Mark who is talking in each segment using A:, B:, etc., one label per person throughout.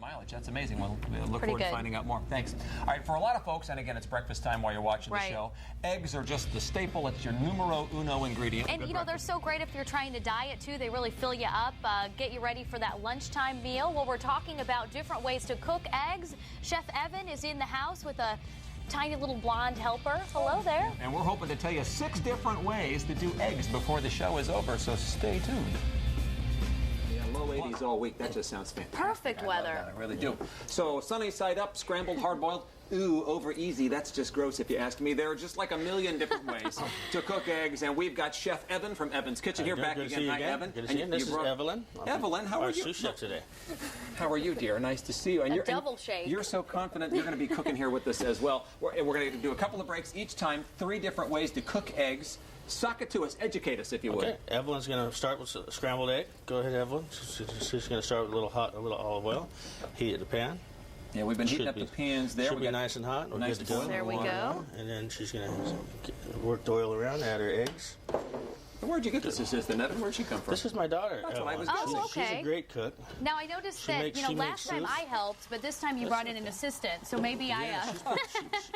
A: mileage. That's amazing. We'll look forward to finding out more. Thanks. All right, for a lot of folks, and again, it's breakfast time while you're watching the show, eggs are just the staple. It's your numero uno ingredient.
B: And, you know, they're so great if you're trying to diet, too. They really fill you up, get you ready for that lunchtime meal. Well, we're talking about different ways to cook eggs. Chef Evan is in the house with a tiny little blonde helper. Hello there.
A: And we're hoping to tell you 6 different ways to do eggs before the show is over, so stay tuned. Yeah, low 80s all week. That just sounds fantastic.
B: Perfect weather.
A: I really do. So sunny side up, scrambled, hard-boiled. Ooh, over easy. That's just gross if you ask me. There are just like a million different ways to cook eggs, and we've got Chef Evan from Evan's Kitchen here back again. Hi, Evan.
C: Good to see you. This is Evelyn.
A: Evelyn, how are you?
C: Our sous chef today.
A: How are you, dear? Nice to see you. And
B: a double shake.
A: You're so confident you're going to be cooking here with us as well. We're going to do a couple of breaks each time, 3 different ways to cook eggs. Suck it to us. Educate us, if you would.
C: Okay. Evelyn's going to start with a scrambled egg. Go ahead, Evelyn. She's going to start with a little olive oil. Heat the pan.
A: Yeah, we've been heating up the pans there.
C: Should be nice and hot.
A: Nice
C: to go.
B: There we go.
C: And then she's going to work the oil around, add her eggs.
A: Where'd you get this assistant, Evan? Where'd she come from?
C: This is my daughter.
A: That's what I was
B: guessing.
C: She's a great cook.
B: Now, I noticed that, you know, last time I helped, but this time you brought in an assistant, so maybe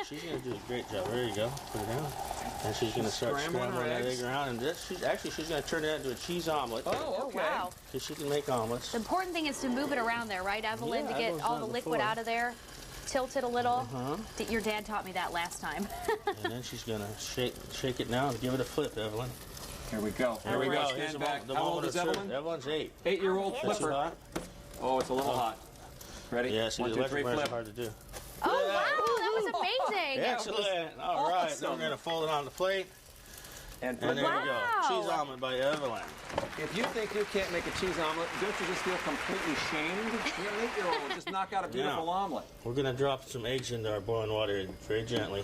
C: she's going to do a great job. There you go. Put it down. And she's going to start scrambling that egg around. And she's going to turn it into a cheese omelet.
A: Oh, okay.
B: Wow.
C: Because she can make omelets.
B: The important thing is to move it around there, right, Evelyn, to get all the liquid out of there? Tilt it a little. Your dad taught me that last time.
C: And then she's going to shake it now and give it a flip, Evelyn.
A: Here we go.
C: Here we go.
A: Stand back. How old is Evelyn?
C: Evelyn's 8.
A: 8-year-old flipper. Oh, it's a little hot. Ready?
C: Yeah, see,
A: 1, 2, 3, flip.
C: Hard to do.
B: Oh, wow, that was amazing.
C: Excellent. All right, then we're going to fold it on the plate. And there we go. Cheese omelet by Evelyn.
A: If you think you can't make a cheese omelet, don't you just feel completely shamed? You're an 8-year-old. Just knock out a beautiful omelet.
C: We're going to drop some eggs into our boiling water very gently.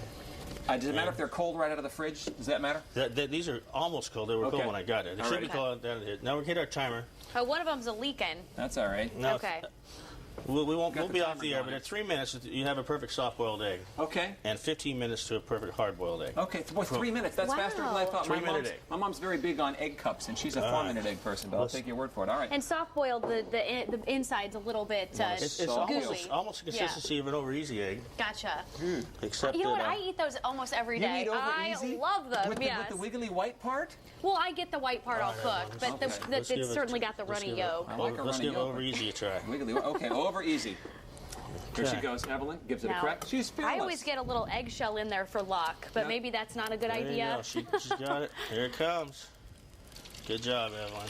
A: Does it matter if they're cold right out of the fridge? Does that matter?
C: These are almost cold. They were cold when I got it. They should be cold. Now we hit our timer.
B: Oh, one of them's a leaking.
A: That's all right.
C: Now,
B: okay.
C: We'll be off the air, but at 3 minutes, you have a perfect soft-boiled egg.
A: Okay.
C: And 15 minutes to a perfect hard-boiled egg.
A: Okay, boy, 3 minutes. That's faster than I thought.
C: 3-minute egg.
A: My mom's very big on egg cups, and she's a 4-minute egg person, but I'll take your word for it. All right.
B: And soft-boiled, the inside's a little bit
C: it's almost the consistency of an over-easy egg.
B: Gotcha.
C: Except
B: you know what? I eat those almost every day. I love them.
A: With the wiggly white part?
B: Well, I get the white part all cooked, but it's certainly got the runny yolk.
C: Let's give over-easy a try.
A: Wiggly. Okay, over-easy. Here she goes. Evelyn gives it a crack. She's fearless.
B: I always get a little eggshell in there for luck, but maybe that's not a good idea.
C: She's got it. Here it comes. Good job, Evelyn.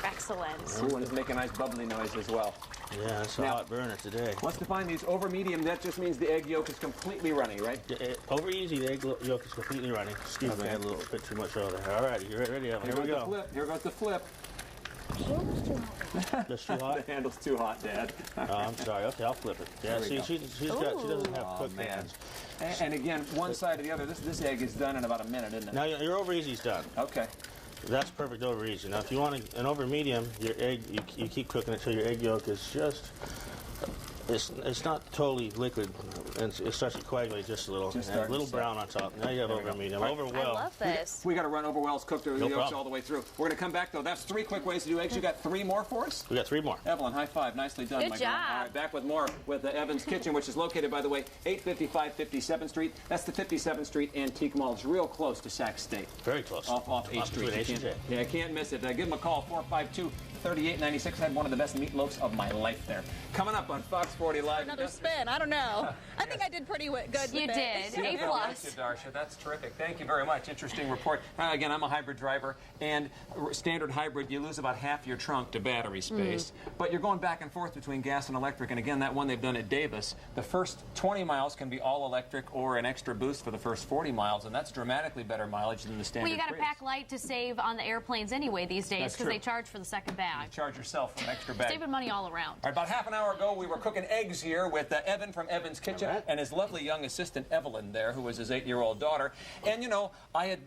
B: Excellent.
A: Ooh, and it's making a nice bubbly noise as well.
C: Yeah, it's a hot burner today.
A: Let's define these. Over medium, that just means the egg yolk is completely runny, right?
C: Over easy, the egg yolk is completely runny. Excuse me, I had a little bit too much oil there. All right, you ready, Evelyn? Here we go.
A: Here goes the flip.
C: That's too hot?
A: The handle's too hot, Dad.
C: Oh, I'm sorry. Okay, I'll flip it. Yeah, see, she doesn't have cooked hands.
A: And again, one side or the other. This egg is done in about a minute, isn't it?
C: Now your over easy's done.
A: Okay.
C: That's perfect over easy. Now, if you want an over medium, your egg, you keep cooking it until your egg yolk is just. It's not totally liquid, and it starts to coagulate just a little. A little brown on top. Now you have over medium. Over well.
B: I love this.
A: We got to run over wells cooked or the yolks all the way through. We're going to come back, though. That's 3 quick ways to do eggs. You got 3 more for us?
C: We got 3 more.
A: Evelyn, high five. Nicely done,
B: my girl.
A: All right, back with more with Evan's Kitchen, which is located, by the way, 855 57th Street. That's the 57th Street Antique Mall. It's real close to Sac State.
C: Very close.
A: Off 8th Street. Yeah, I can't miss it. Give them a call, 452-3896. I had one of the best meatloafs of my life there. Coming up on Fox 40 Live.
D: Another spin. I don't know. I think I did pretty good.
B: You did. A+.
A: Darsha. That's terrific. Thank you very much. Interesting report. Again, I'm a hybrid driver, and standard hybrid, you lose about half your trunk to battery space. But you're going back and forth between gas and electric. And again, that one they've done at Davis. The first 20 miles can be all electric or an extra boost for the first 40 miles, and that's dramatically better mileage than the standard.
B: Well, you got to pack light to save on the airplanes anyway these days because they charge for the second bag.
A: You charge yourself for an extra bag.
B: Saving money all around.
A: All right, about half an hour ago, we were cooking eggs here with Evan from Evan's Kitchen and his lovely young assistant Evelyn there, who was his 8-year-old daughter. And you know,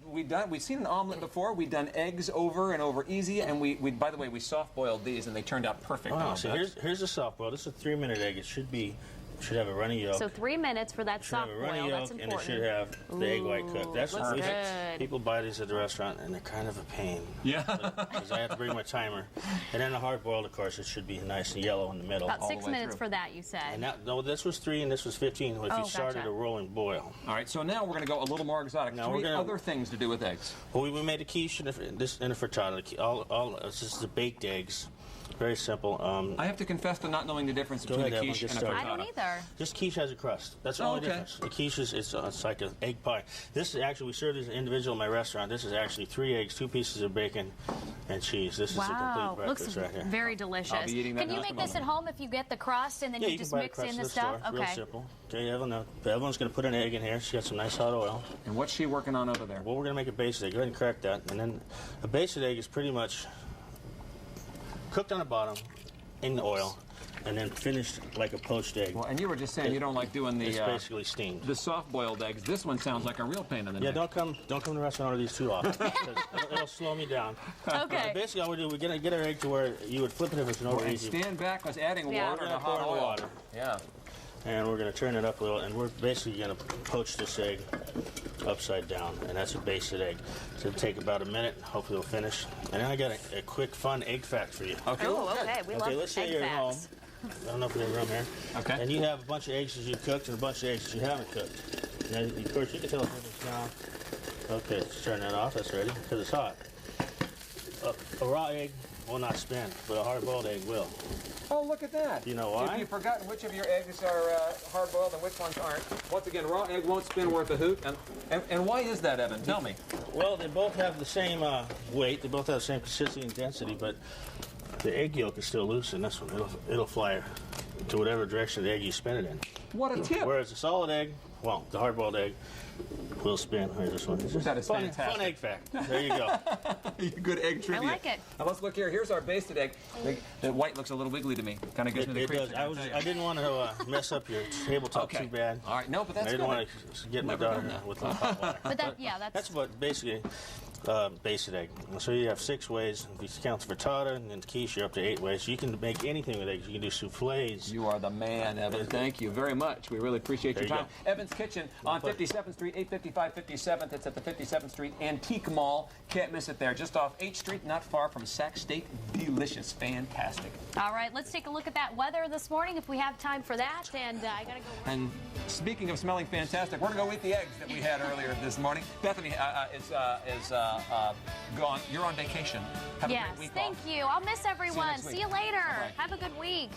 A: we'd seen an omelet before. We'd done eggs over and over easy, and we by the way, we soft boiled these, and they turned out perfect.
C: Wow, so here's a soft boil. This is a 3-minute egg. It should Should have a runny yolk.
B: So 3 minutes for that
C: Should
B: soft
C: have a runny
B: boil.
C: yolk,
B: That's
C: and it
B: important.
C: should have the egg white cooked. That's
B: looks
C: what
B: good.
C: people buy these at the restaurant, and they're kind of a pain.
A: Yeah.
C: Because I have to bring my timer. And then the hard boiled, of course, it should be nice and yellow in the middle.
B: About
A: all the
B: 6
A: way
B: minutes
A: through.
B: for that, you said.
C: And now, no, this was 3 and this was 15 if
B: Oh,
C: you started
B: gotcha.
C: a rolling boil.
A: All right, so now we're going to go a little more exotic.
C: Now
A: 3
C: we're gonna-
A: other things to do with eggs.
C: Well, we made a quiche and a frittata. This is the baked eggs. Very simple.
A: I have to confess to not knowing the difference
C: Go
A: between
C: ahead,
A: a
C: Evan,
A: quiche
C: get
A: and a
C: started.
A: frittata.
B: I don't either.
C: Just quiche has a crust. That's the
A: Oh,
C: only
A: okay.
C: difference. The quiche is it's like an egg pie. This is actually, we serve these individual in my restaurant. This is actually 3 eggs, 2 pieces of bacon, and cheese. This is a
B: Wow,
C: complete
B: looks
C: breakfast right here.
B: very delicious.
A: I'll be eating that
B: Can
A: in
B: you
A: just a
B: make this at
A: moment.
B: home if you get the crust and then
C: Yeah,
B: you
C: you
B: just
C: can buy
B: mix
C: the crust
B: in
C: at
B: the
C: the store.
B: stuff?
C: Real
B: Okay.
C: simple. Okay, Evelyn's going to put an egg in here. She got some nice hot oil.
A: And what's she working on over there?
C: Well, we're going to make a base egg. Go ahead and crack that. And then a base egg is pretty much cooked on the bottom in the oil and then finished like a poached egg.
A: Well, and you were just saying you don't like doing
C: It's
A: the
C: basically steamed.
A: soft-boiled eggs. This one sounds like a real pain in the
C: Yeah,
A: neck.
C: don't come to the restaurant order these too often. 'Cause it'll slow me down.
B: Okay.
C: Basically, all we do, we get our egg to where you would flip it if it's an over
A: And
C: easy.
A: stand back was adding
B: Yeah.
A: water
C: We're
A: to
C: gonna
A: hot
C: pour in the
A: oil.
C: water.
A: Yeah.
C: And we're going to turn it up a little, and we're basically going to poach this egg upside down, and that's a based egg. So it'll take about a minute. Hopefully it'll finish. And then I got a quick, fun egg fact for you.
A: Okay.
B: Oh, okay. We
C: Okay,
B: love
C: let's say
B: egg
C: you're at home.
B: facts.
C: I don't know if we have room here.
A: Okay.
C: And you have a bunch of eggs that you've cooked and a bunch of eggs that you haven't cooked. Now, of course, you can tell the difference now. Okay, let's turn that off. That's ready, because it's hot. A raw egg will not spin, but a hard-boiled egg will.
A: Oh, look at that.
C: You know why?
A: If you've forgotten which of your eggs are hard-boiled and which ones aren't, once again, raw egg won't spin worth a hoot. And why is that, Evan? Tell me.
C: Well, they both have the same weight. They both have the same consistency and density, but the egg yolk is still loose in this one. It'll fly to whatever direction the egg you spin it in.
A: What a tip.
C: Whereas a solid egg, well, the hard-boiled egg, will spin. Here's this one. It's just
A: That is
C: fun,
A: fantastic.
C: fun egg fact. There you go.
A: Good egg trivia.
B: like it.
A: Now let's look here. Here's our basted egg. The white looks a little wiggly to me. Kind of gives me the
C: It
A: creeps.
C: does. I didn't want to mess up your tabletop
A: Okay.
C: too bad.
A: All right. No, but that's
C: I didn't
A: good.
C: want to get my
A: Never done
C: daughter
A: that.
C: with hot water.
B: But that's
C: That's what basically based egg. So you have 6 ways. If you count the frittata and then the quiche, you're up to 8 ways. So you can make anything with eggs. You can do souffles.
A: You are the man, Evan. Thank you very much. We really appreciate your
C: There you
A: time. Evan's Kitchen on 57th Street, 855 57th. It's at the 57th Street Antique Mall. Can't miss it there. Just off 8th Street, not far from Sac State. Delicious. Fantastic.
B: all right. Let's take a look at that weather this morning if we have time for that. And I gotta go.
A: And speaking of smelling fantastic, we're going to go eat the eggs that we had earlier this morning. Bethany is gone. You're on vacation. Have a
B: Yes,
A: great week
B: thank
A: off.
B: you. I'll miss everyone.
A: next week.
B: See you later.
A: Bye-bye.
B: Have a good week.